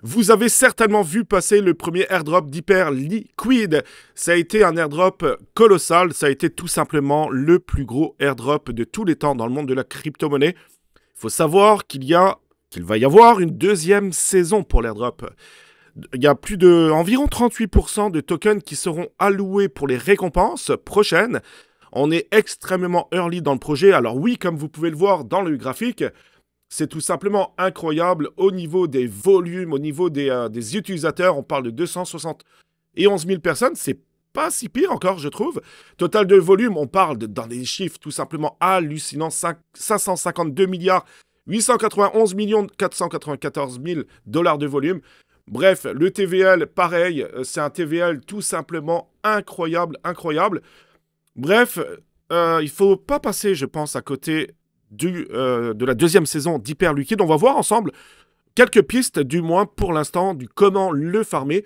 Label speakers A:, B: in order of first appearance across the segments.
A: Vous avez certainement vu passer le premier airdrop d'Hyper Liquid. Ça a été un airdrop colossal. Ça a été tout simplement le plus gros airdrop de tous les temps dans le monde de la crypto-monnaie. Il faut savoir qu'il va y avoir une deuxième saison pour l'airdrop. Il y a environ 38% de tokens qui seront alloués pour les récompenses prochaines. On est extrêmement early dans le projet. Alors oui, comme vous pouvez le voir dans le graphique, c'est tout simplement incroyable au niveau des volumes, au niveau des utilisateurs. On parle de 271 000 personnes. C'est pas si pire encore, je trouve. Total de volume, on parle dans des chiffres tout simplement hallucinants. 552 milliards 891 millions 494 000 dollars de volume. Bref, le TVL, pareil, c'est un TVL tout simplement incroyable, incroyable. Bref, il ne faut pas passer, je pense, à côté de la deuxième saison d'Hyper Liquid. On va voir ensemble quelques pistes, du moins pour l'instant, du comment le farmer.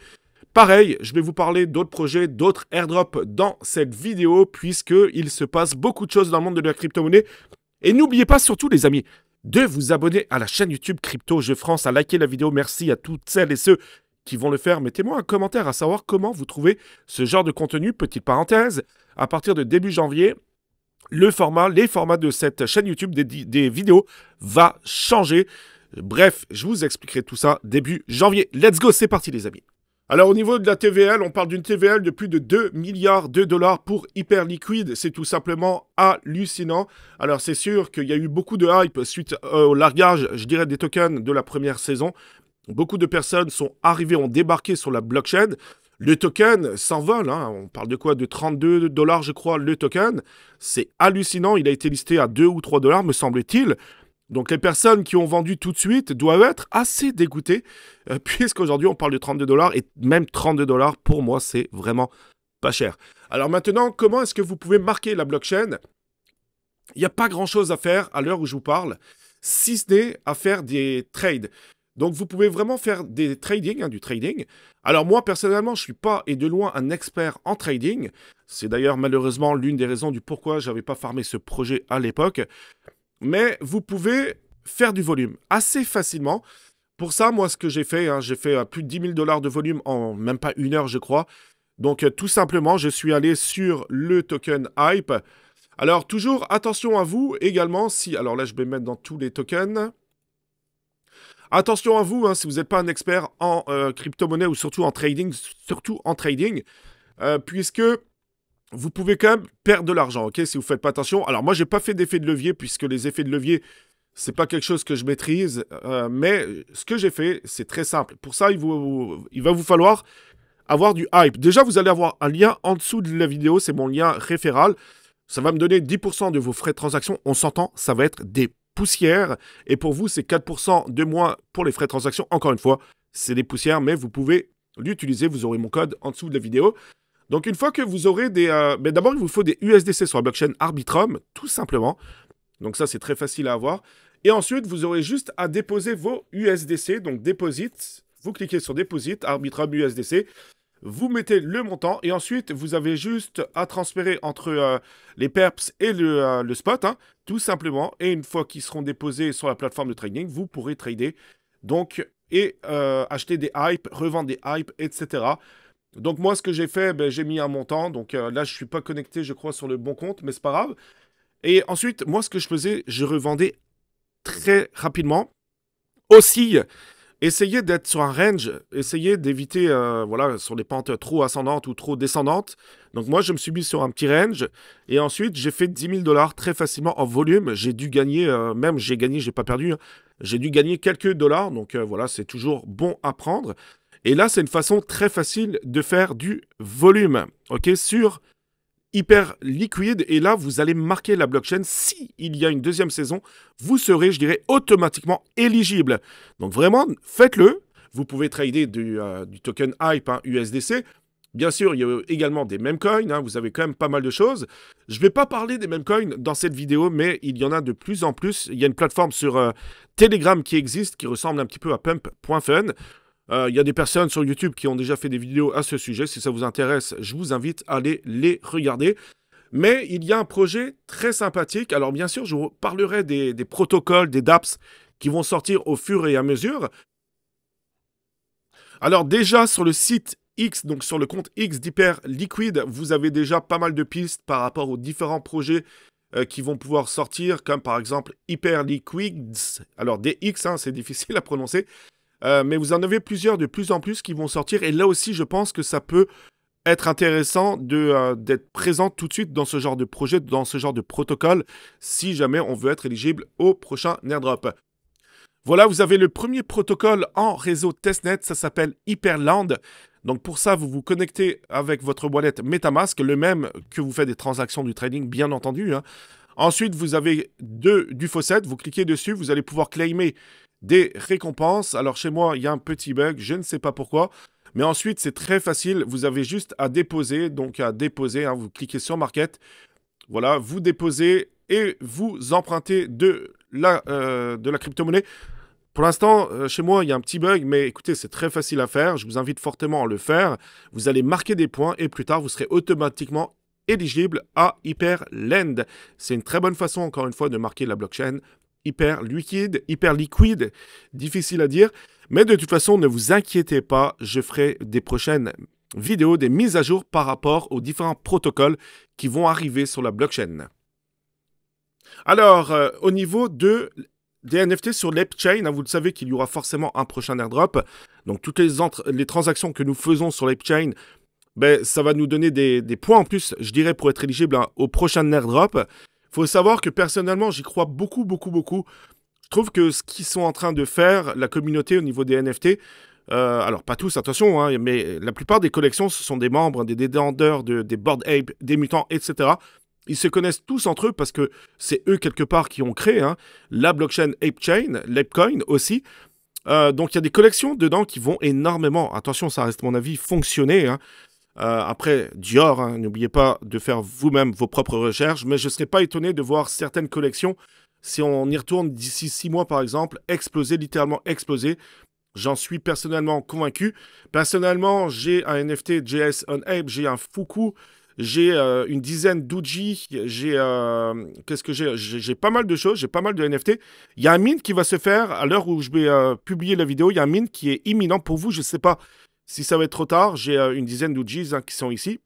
A: Pareil, je vais vous parler d'autres projets, d'autres airdrops dans cette vidéo, puisqu'il se passe beaucoup de choses dans le monde de la crypto-monnaie. Et n'oubliez pas surtout, les amis, de vous abonner à la chaîne YouTube Crypto Jeux France, à liker la vidéo. Merci à toutes celles et ceux qui vont le faire. Mettez-moi un commentaire à savoir comment vous trouvez ce genre de contenu. Petite parenthèse, à partir de début janvier, les formats de cette chaîne YouTube des vidéos va changer. Bref, je vous expliquerai tout ça début janvier. Let's go, c'est parti les amis. Alors au niveau de la TVL, on parle d'une TVL de plus de 2 milliards de dollars pour Hyper Liquid. C'est tout simplement hallucinant. Alors c'est sûr qu'il y a eu beaucoup de hype suite au largage, je dirais, des tokens de la première saison. Beaucoup de personnes sont arrivées, ont débarqué sur la blockchain. Le token s'envole, hein. On parle de quoi? De 32 dollars, je crois, le token. C'est hallucinant, il a été listé à 2 ou 3 dollars, me semble-t-il. Donc les personnes qui ont vendu tout de suite doivent être assez dégoûtées, puisqu'aujourd'hui on parle de 32 dollars, et même 32 dollars, pour moi, c'est vraiment pas cher. Alors maintenant, comment est-ce que vous pouvez marquer la blockchain? Il n'y a pas grand-chose à faire à l'heure où je vous parle, si ce n'est à faire des trades. Donc vous pouvez vraiment faire des trading, du trading. Alors moi personnellement, je ne suis pas et de loin un expert en trading. C'est d'ailleurs malheureusement l'une des raisons du pourquoi je n'avais pas farmé ce projet à l'époque. Mais vous pouvez faire du volume assez facilement. Pour ça, moi ce que j'ai fait plus de 10 000 dollars de volume en même pas une heure je crois. Donc tout simplement, je suis allé sur le token Hype. Alors toujours attention à vous également si... Alors là je vais mettre dans tous les tokens... Attention à vous, hein, si vous n'êtes pas un expert en crypto-monnaie ou surtout en trading, puisque vous pouvez quand même perdre de l'argent, ok, si vous ne faites pas attention. Alors moi, je n'ai pas fait d'effet de levier, puisque les effets de levier, ce n'est pas quelque chose que je maîtrise, mais ce que j'ai fait, c'est très simple. Pour ça, il va vous falloir avoir du hype. Déjà, vous allez avoir un lien en dessous de la vidéo, c'est mon lien référal. Ça va me donner 10% de vos frais de transaction. On s'entend, ça va être des poussières. Et pour vous, c'est 4% de moins pour les frais de transaction. Encore une fois, c'est des poussières, mais vous pouvez l'utiliser. Vous aurez mon code en dessous de la vidéo. Donc, une fois que vous aurez des... mais d'abord, il vous faut des USDC sur la blockchain Arbitrum, tout simplement. Donc ça, c'est très facile à avoir. Et ensuite, vous aurez juste à déposer vos USDC. Donc, Deposit. Vous cliquez sur Deposit, Arbitrum USDC. Vous mettez le montant et ensuite, vous avez juste à transférer entre les perps et le spot, hein, tout simplement. Et une fois qu'ils seront déposés sur la plateforme de trading, vous pourrez trader donc, et acheter des hypes, revendre des hypes, etc. Donc moi, ce que j'ai fait, j'ai mis un montant. Donc là, je ne suis pas connecté, je crois, sur le bon compte, mais c'est pas grave. Et ensuite, moi, ce que je faisais, je revendais très rapidement. Aussi... Essayez d'être sur un range, essayez d'éviter voilà, sur des pentes trop ascendantes ou trop descendantes. Donc moi, je me suis mis sur un petit range et ensuite, j'ai fait 10 000 dollars très facilement en volume. J'ai dû gagner, même j'ai gagné, j'ai pas perdu, hein. J'ai dû gagner quelques dollars. Donc voilà, c'est toujours bon à prendre. Et là, c'est une façon très facile de faire du volume, ok, sur Hyper Liquid. Et là, vous allez marquer la blockchain. Si il y a une deuxième saison, vous serez, je dirais, automatiquement éligible. Donc vraiment, faites-le. Vous pouvez trader du token Hype, hein, USDC. Bien sûr, il y a également des meme coins. Hein, vous avez quand même pas mal de choses. Je ne vais pas parler des meme coins dans cette vidéo, mais il y en a de plus en plus. Il y a une plateforme sur Telegram qui existe, qui ressemble un petit peu à pump.fun. Il y a des personnes sur YouTube qui ont déjà fait des vidéos à ce sujet. Si ça vous intéresse, je vous invite à aller les regarder. Mais il y a un projet très sympathique. Alors bien sûr, je vous parlerai des protocoles, des dApps qui vont sortir au fur et à mesure. Alors déjà sur le site X, donc sur le compte X d'Hyperliquid, vous avez déjà pas mal de pistes par rapport aux différents projets qui vont pouvoir sortir, comme par exemple Hyperliquids. Alors DX, hein, c'est difficile à prononcer, mais vous en avez plusieurs de plus en plus qui vont sortir. Et là aussi, je pense que ça peut être intéressant d'être présent tout de suite dans ce genre de projet, dans ce genre de protocole, si jamais on veut être éligible au prochain airdrop. Voilà, vous avez le premier protocole en réseau testnet, ça s'appelle Hyperland. Donc pour ça, vous vous connectez avec votre wallet MetaMask, le même que vous faites des transactions du trading, bien entendu, hein. Ensuite, vous avez du faucet, vous cliquez dessus, vous allez pouvoir claimer des récompenses. Alors chez moi, il y a un petit bug, je ne sais pas pourquoi. Mais ensuite, c'est très facile, vous avez juste à déposer. Donc à déposer, hein, vous cliquez sur Market. Voilà, vous déposez et vous empruntez de la crypto-monnaie. Pour l'instant, chez moi, il y a un petit bug, mais écoutez, c'est très facile à faire. Je vous invite fortement à le faire. Vous allez marquer des points et plus tard, vous serez automatiquement éligible à Hyperland. C'est une très bonne façon, encore une fois, de marquer la blockchain. Hyperliquid, difficile à dire. Mais de toute façon, ne vous inquiétez pas, je ferai des prochaines vidéos, des mises à jour par rapport aux différents protocoles qui vont arriver sur la blockchain. Alors, au niveau des NFT sur l'ApeChain, hein, vous le savez qu'il y aura forcément un prochain airdrop. Donc, toutes les transactions que nous faisons sur l'ApeChain, ben, ça va nous donner des points en plus, je dirais, pour être éligible au prochain airdrop. Il faut savoir que personnellement, j'y crois beaucoup, beaucoup, beaucoup. Je trouve que ce qu'ils sont en train de faire, la communauté au niveau des NFT, alors pas tous, attention, hein, mais la plupart des collections, ce sont des membres, des détenteurs, des Bored Ape, des mutants, etc. Ils se connaissent tous entre eux parce que c'est eux quelque part qui ont créé la blockchain ApeChain, l'ApeCoin aussi. Donc il y a des collections dedans qui vont énormément, attention, ça reste mon avis, fonctionner, hein. Après, Dior, hein, n'oubliez pas de faire vous-même vos propres recherches, mais je ne serais pas étonné de voir certaines collections, si on y retourne d'ici 6 mois par exemple, exploser, littéralement exploser. J'en suis personnellement convaincu. Personnellement, j'ai un NFT JS on Ape, j'ai un Fuku, j'ai une dizaine d'Uji, qu'est-ce que j'ai? J'ai pas mal de choses, j'ai pas mal de NFT. Il y a un mint qui va se faire à l'heure où je vais publier la vidéo. Il y a un mint qui est imminent pour vous, je ne sais pas si ça va être trop tard. J'ai une dizaine d'Ujis qui sont ici.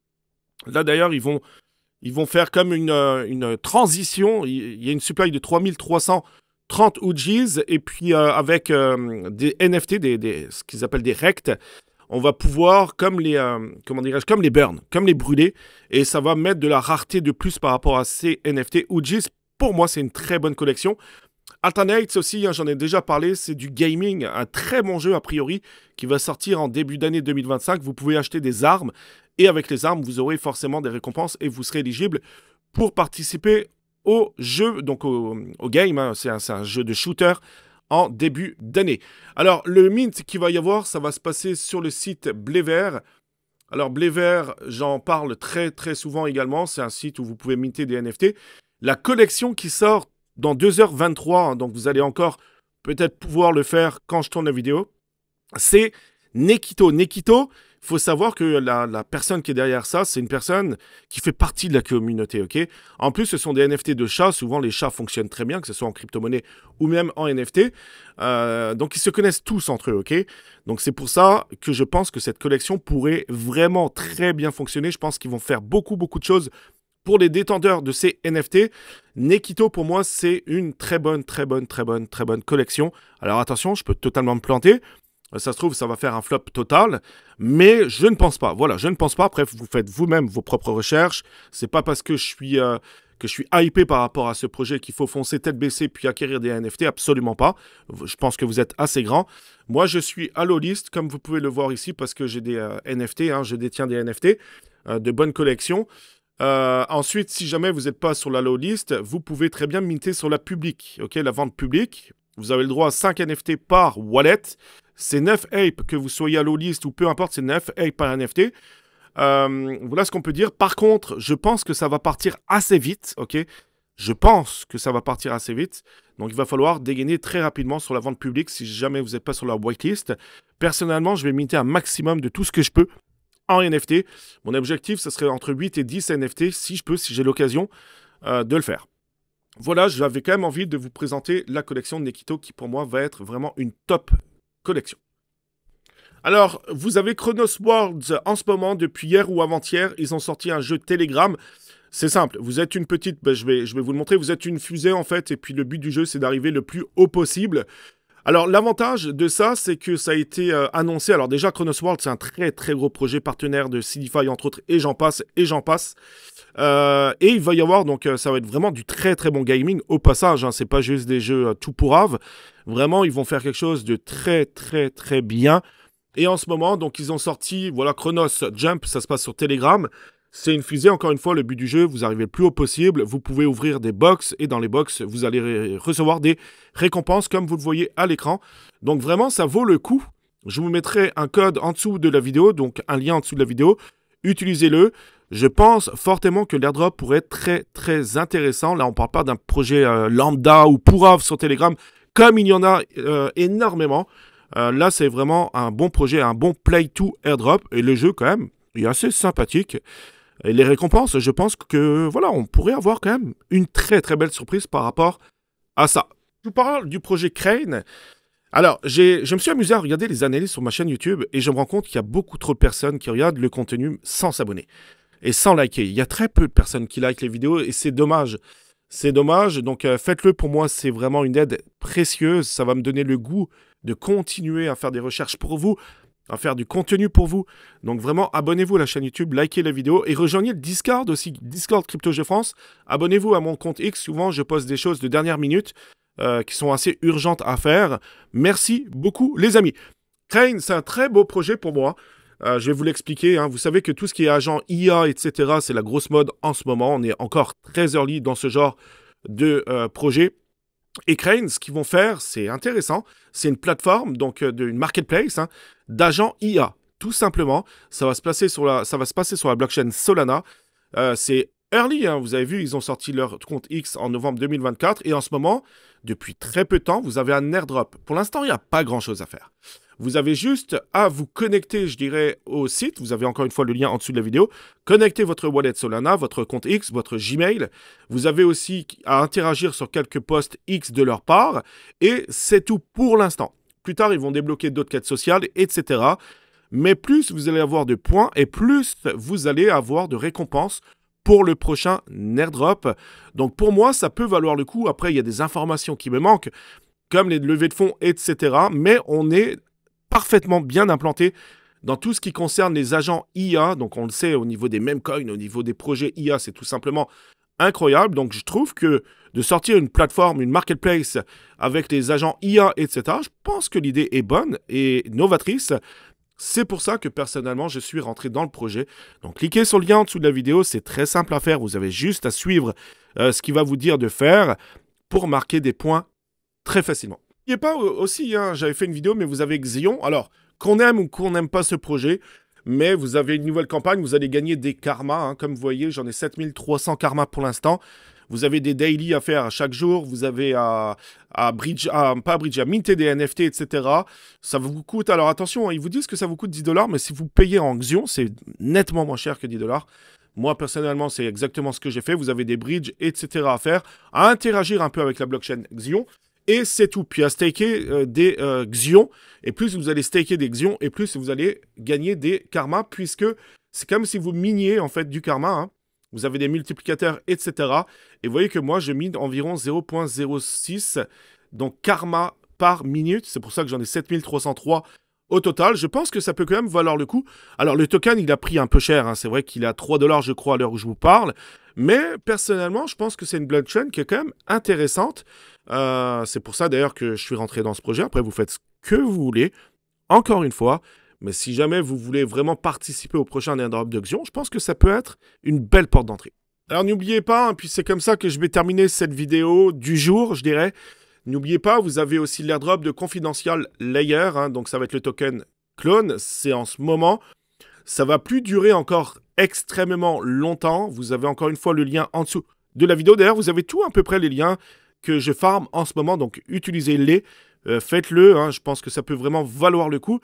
A: Là d'ailleurs, ils vont faire comme une transition. Il y a une supply de 3330 Ujis et puis avec des NFT, ce qu'ils appellent des rect, on va pouvoir, comme les, comment dirais-je, comme les burn, comme les brûler, et ça va mettre de la rareté de plus par rapport à ces NFT. Ujis, pour moi, c'est une très bonne collection. Alternates aussi, hein, j'en ai déjà parlé, c'est du gaming, un très bon jeu a priori, qui va sortir en début d'année 2025. Vous pouvez acheter des armes, et avec les armes, vous aurez forcément des récompenses, et vous serez éligible pour participer au jeu, donc au game, hein, c'est un jeu de shooter en début d'année. Alors, le mint qu'il va y avoir, ça va se passer sur le site Blevr. Alors, Blevr, j'en parle très très souvent également, c'est un site où vous pouvez minter des NFT. La collection qui sort dans 2h23, hein, donc vous allez encore peut-être pouvoir le faire quand je tourne la vidéo, c'est Nekito. Nekito, il faut savoir que la personne qui est derrière ça, c'est une personne qui fait partie de la communauté, ok? En plus, ce sont des NFT de chats. Souvent, les chats fonctionnent très bien, que ce soit en crypto-monnaie ou même en NFT. Donc, ils se connaissent tous entre eux, ok? Donc, c'est pour ça que je pense que cette collection pourrait vraiment très bien fonctionner. Je pense qu'ils vont faire beaucoup, beaucoup de choses pour les détenteurs de ces NFT. Nekito, pour moi, c'est une très bonne collection. Alors, attention, je peux totalement me planter. Ça se trouve, ça va faire un flop total, mais je ne pense pas. Voilà, je ne pense pas. Après, vous faites vous-même vos propres recherches. C'est pas parce que je suis hypé par rapport à ce projet qu'il faut foncer tête baissée puis acquérir des NFT. Absolument pas. Je pense que vous êtes assez grand. Moi, je suis à low list, comme vous pouvez le voir ici, parce que j'ai des NFT. Hein, je détiens des NFT de bonne collection. Ensuite, si jamais vous n'êtes pas sur la low list, vous pouvez très bien minter sur la publique, ok, la vente publique. Vous avez le droit à 5 NFT par wallet. C'est 9 apes, que vous soyez à low list ou peu importe, c'est 9 apes par NFT. Voilà ce qu'on peut dire. Par contre, je pense que ça va partir assez vite, ok? Je pense que ça va partir assez vite. Donc, il va falloir dégainer très rapidement sur la vente publique si jamais vous n'êtes pas sur la whitelist. Personnellement, je vais minter un maximum de tout ce que je peux en NFT. Mon objectif, ce serait entre 8 et 10 NFT, si je peux, si j'ai l'occasion de le faire. Voilà, j'avais quand même envie de vous présenter la collection de Nekito qui, pour moi, va être vraiment une top collection. Alors, vous avez Chronos Worlds en ce moment, depuis hier ou avant-hier, ils ont sorti un jeu Telegram. C'est simple, vous êtes une petite, je vais vous le montrer, vous êtes une fusée en fait, et puis le but du jeu c'est d'arriver le plus haut possible. Alors l'avantage de ça, c'est que ça a été annoncé, alors déjà Chronos World c'est un très très gros projet partenaire de Signify entre autres, et j'en passe, et j'en passe. Et il va y avoir, donc ça va être vraiment du très très bon gaming au passage, hein, c'est pas juste des jeux tout pourraves, vraiment ils vont faire quelque chose de très très très bien. Et en ce moment, donc ils ont sorti, voilà, Chronos Jump, ça se passe sur Telegram. C'est une fusée, encore une fois, le but du jeu, vous arrivez le plus haut possible, vous pouvez ouvrir des box, et dans les box, vous allez recevoir des récompenses, comme vous le voyez à l'écran. Donc vraiment, ça vaut le coup. Je vous mettrai un code en dessous de la vidéo, donc un lien en dessous de la vidéo. Utilisez-le. Je pense fortement que l'airdrop pourrait être très, très intéressant. Là, on ne parle pas d'un projet lambda ou pourrave sur Telegram, comme il y en a énormément. Là, c'est vraiment un bon projet, un bon play to airdrop. Et le jeu, quand même, il est assez sympathique. Et les récompenses, je pense que, voilà, on pourrait avoir quand même une très, très belle surprise par rapport à ça. Je vous parle du projet Crane. Alors, je me suis amusé à regarder les analyses sur ma chaîne YouTube et je me rends compte qu'il y a beaucoup trop de personnes qui regardent le contenu sans s'abonner et sans liker. Il y a très peu de personnes qui likent les vidéos et c'est dommage. C'est dommage, donc faites-le. Pour moi, c'est vraiment une aide précieuse. Ça va me donner le goût de continuer à faire des recherches pour vous, à faire du contenu pour vous. Donc vraiment, abonnez-vous à la chaîne YouTube, likez la vidéo et rejoignez le Discord aussi, Discord CryptoJeux France. Abonnez-vous à mon compte X. Souvent, je poste des choses de dernière minute qui sont assez urgentes à faire. Merci beaucoup, les amis. Crane, c'est un très beau projet pour moi. Je vais vous l'expliquer, hein. Vous savez que tout ce qui est agent IA, etc., c'est la grosse mode en ce moment. On est encore très early dans ce genre de projet. Et Crane, ce qu'ils vont faire, c'est intéressant. C'est une plateforme, donc une marketplace, hein, d'agents IA. Tout simplement, ça va se passer sur la blockchain Solana. C'est early, hein, vous avez vu, ils ont sorti leur compte X en novembre 2024. Et en ce moment, depuis très peu de temps, vous avez un airdrop. Pour l'instant, il n'y a pas grand-chose à faire. Vous avez juste à vous connecter, je dirais, au site. Vous avez encore une fois le lien en dessous de la vidéo. Connectez votre wallet Solana, votre compte X, votre Gmail. Vous avez aussi à interagir sur quelques posts X de leur part. Et c'est tout pour l'instant. Plus tard, ils vont débloquer d'autres quêtes sociales, etc. Mais plus vous allez avoir de points et plus vous allez avoir de récompenses pour le prochain airdrop. Donc pour moi, ça peut valoir le coup. Après, il y a des informations qui me manquent, comme les levées de fonds, etc. Mais on est parfaitement bien implanté dans tout ce qui concerne les agents IA. Donc on le sait, au niveau des meme coins, au niveau des projets IA, c'est tout simplement incroyable. Donc je trouve que de sortir une plateforme, une marketplace avec les agents IA, etc., je pense que l'idée est bonne et novatrice. C'est pour ça que personnellement, je suis rentré dans le projet. Donc cliquez sur le lien en dessous de la vidéo, c'est très simple à faire. Vous avez juste à suivre ce qu'il va vous dire de faire pour marquer des points très facilement. N'oubliez pas aussi, hein, j'avais fait une vidéo, mais vous avez Xion. Alors, qu'on aime ou qu'on n'aime pas ce projet, mais vous avez une nouvelle campagne, vous allez gagner des karmas. Hein, comme vous voyez, j'en ai 7300 karmas pour l'instant. Vous avez des daily à faire à chaque jour. Vous avez à minter des NFT, etc. Ça vous coûte, alors attention, hein, ils vous disent que ça vous coûte 10 $, mais si vous payez en Xion, c'est nettement moins cher que 10 $. Moi, personnellement, c'est exactement ce que j'ai fait. Vous avez des bridges, etc. à faire, à interagir un peu avec la blockchain Xion. Et c'est tout. Puis à staker des Xion. Et plus vous allez staker des Xion, et plus vous allez gagner des karmas, puisque c'est comme si vous miniez en fait du karma. Hein. Vous avez des multiplicateurs, etc. Et vous voyez que moi, je mine environ 0,06. Donc karma par minute. C'est pour ça que j'en ai 7303 au total. Je pense que ça peut quand même valoir le coup. Alors le token, il a pris un peu cher. Hein. C'est vrai qu'il est à 3 $, je crois, à l'heure où je vous parle. Mais personnellement, je pense que c'est une blockchain qui est quand même intéressante. C'est pour ça d'ailleurs que je suis rentré dans ce projet. Après, vous faites ce que vous voulez. Encore une fois. Mais si jamais vous voulez vraiment participer au prochain airdrop de Xion, je pense que ça peut être une belle porte d'entrée. Alors n'oubliez pas, hein, puis c'est comme ça que je vais terminer cette vidéo du jour, je dirais. N'oubliez pas, vous avez aussi l'airdrop de Confidential Layer. Hein, donc ça va être le token clone. C'est en ce moment. Ça va plus durer encore extrêmement longtemps. Vous avez encore une fois le lien en dessous de la vidéo. D'ailleurs, vous avez tout à peu près les liens que je farm en ce moment. Donc utilisez-les. Faites-le. Hein, je pense que ça peut vraiment valoir le coup.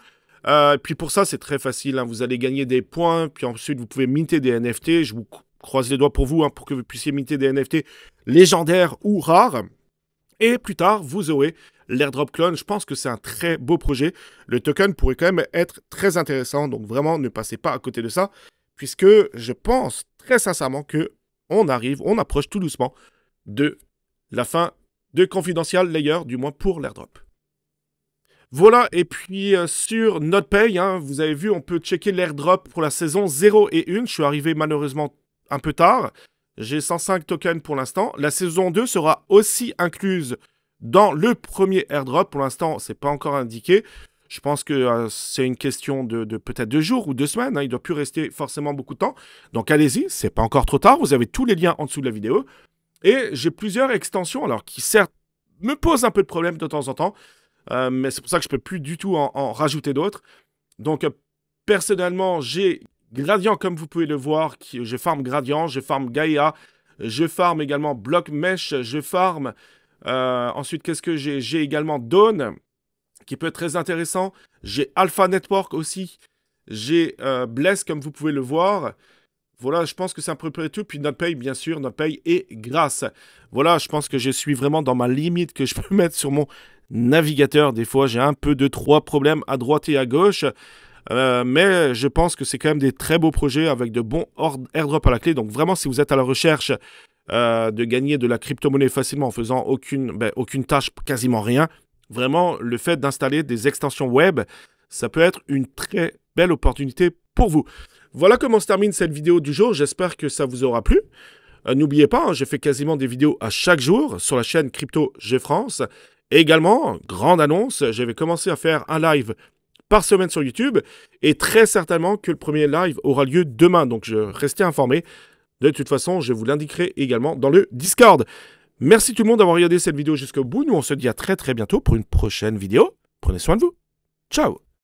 A: Puis pour ça, c'est très facile. Hein. Vous allez gagner des points. Puis ensuite, vous pouvez minter des NFT. Je vous croise les doigts pour vous, hein, pour que vous puissiez minter des NFT légendaires ou rares. Et plus tard, vous aurez l'airdrop clone. Je pense que c'est un très beau projet. Le token pourrait quand même être très intéressant. Donc vraiment, ne passez pas à côté de ça. Puisque je pense très sincèrement que on approche tout doucement de la fin de Confidential Layer, du moins pour l'airdrop. Voilà, et puis sur NotPay, hein, vous avez vu, on peut checker l'airdrop pour la saison 0 et 1. Je suis arrivé malheureusement un peu tard. J'ai 105 tokens pour l'instant. La saison 2 sera aussi incluse dans le premier airdrop. Pour l'instant, c'est pas encore indiqué. Je pense que c'est une question de peut-être 2 jours ou 2 semaines. Hein. Il ne doit plus rester forcément beaucoup de temps. Donc allez-y, c'est pas encore trop tard. Vous avez tous les liens en dessous de la vidéo. Et j'ai plusieurs extensions, alors qui certes me posent un peu de problème de temps en temps. Mais c'est pour ça que je ne peux plus du tout en rajouter d'autres. Donc personnellement, j'ai Gradient, comme vous pouvez le voir. Je farm Gradient, je farm Gaia. Je farm également Block Mesh. Je farm... ensuite, qu'est-ce que j'ai? J'ai également Dawn, qui peut être très intéressant. J'ai Alpha Network aussi. J'ai Bless, comme vous pouvez le voir. Voilà, je pense que c'est à peu près tout. Puis NotPay, bien sûr, NotPay et Grâce. Voilà, je pense que je suis vraiment dans ma limite que je peux mettre sur mon navigateur. Des fois, j'ai un peu 2-3 problèmes à droite et à gauche. Mais je pense que c'est quand même des très beaux projets avec de bons airdrops à la clé. Donc vraiment, si vous êtes à la recherche de gagner de la crypto-monnaie facilement en faisant aucune tâche, quasiment rien, vraiment, le fait d'installer des extensions web, ça peut être une très belle opportunité pour vous. Voilà comment se termine cette vidéo du jour. J'espère que ça vous aura plu. N'oubliez pas, hein, je fais quasiment des vidéos à chaque jour sur la chaîne Crypto G France. Et également, grande annonce, je vais commencer à faire un live par semaine sur YouTube. Et très certainement que le premier live aura lieu demain. Donc, restez informés. De toute façon, je vous l'indiquerai également dans le Discord. Merci tout le monde d'avoir regardé cette vidéo jusqu'au bout. Nous, on se dit à très très bientôt pour une prochaine vidéo. Prenez soin de vous. Ciao!